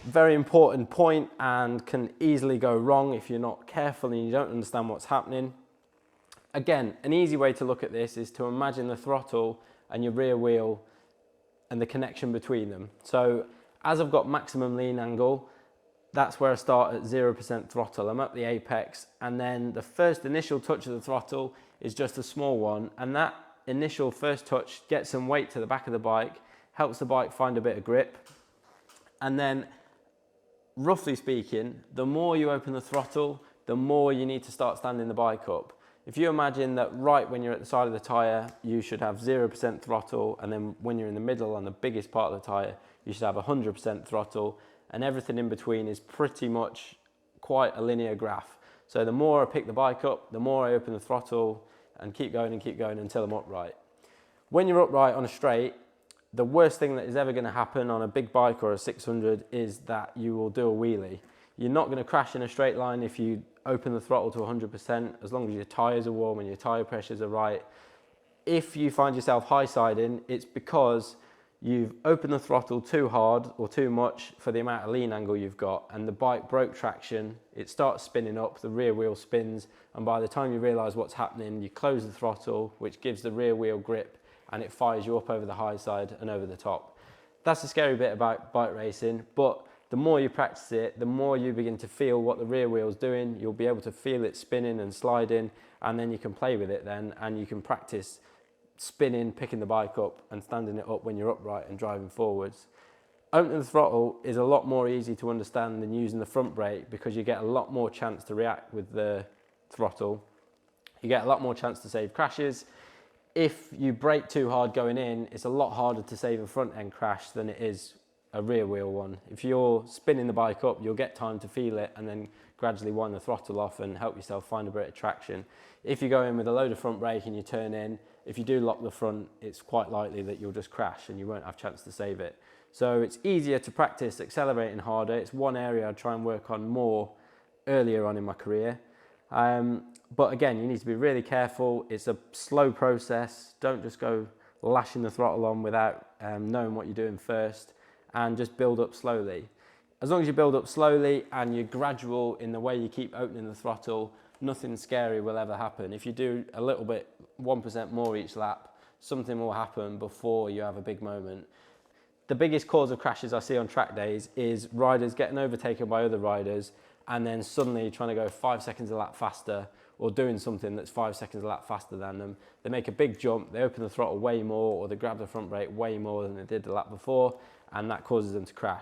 Very important point and can easily go wrong if you're not careful and you don't understand what's happening. Again, an easy way to look at this is to imagine the throttle and your rear wheel and the connection between them. So as I've got maximum lean angle, that's where I start at 0% throttle. I'm at the apex, and then the first initial touch of the throttle is just a small one, and that initial first touch gets some weight to the back of the bike, helps the bike find a bit of grip, and then roughly speaking, the more you open the throttle, the more you need to start standing the bike up. If you imagine that right when you're at the side of the tyre, you should have 0% throttle, and then when you're in the middle on the biggest part of the tyre, you should have 100% throttle, and everything in between is pretty much quite a linear graph. So the more I pick the bike up, the more I open the throttle and keep going until I'm upright. When you're upright on a straight, the worst thing that is ever going to happen on a big bike or a 600 is that you will do a wheelie. You're not going to crash in a straight line if you open the throttle to 100%, as long as your tyres are warm and your tyre pressures are right. If you find yourself high-siding, it's because you've opened the throttle too hard or too much for the amount of lean angle you've got, and the bike broke traction, it starts spinning up, the rear wheel spins, and by the time you realise what's happening, you close the throttle, which gives the rear wheel grip, and it fires you up over the high side and over the top. That's the scary bit about bike racing, but the more you practice it, the more you begin to feel what the rear wheel's doing. You'll be able to feel it spinning and sliding, and then you can play with it then, and you can practice spinning, picking the bike up and standing it up when you're upright and driving forwards. Opening the throttle is a lot more easy to understand than using the front brake, because you get a lot more chance to react with the throttle. You get a lot more chance to save crashes. If you brake too hard going in, it's a lot harder to save a front end crash than it is a rear wheel one. If you're spinning the bike up, you'll get time to feel it and then gradually wind the throttle off and help yourself find a bit of traction. If you go in with a load of front brake and you turn in, if you do lock the front, it's quite likely that you'll just crash and you won't have a chance to save it. So it's easier to practice accelerating harder. It's one area I'd try and work on more earlier on in my career. But again, you need to be really careful. It's a slow process. Don't just go lashing the throttle on without knowing what you're doing first, and just build up slowly. As long as you build up slowly and you're gradual in the way you keep opening the throttle, nothing scary will ever happen. If you do a little bit, 1% more each lap, something will happen before you have a big moment. The biggest cause of crashes I see on track days is riders getting overtaken by other riders and then suddenly trying to go 5 seconds a lap faster, or doing something that's 5 seconds a lap faster than them. They make a big jump, they open the throttle way more, or they grab the front brake way more than they did the lap before, and that causes them to crash.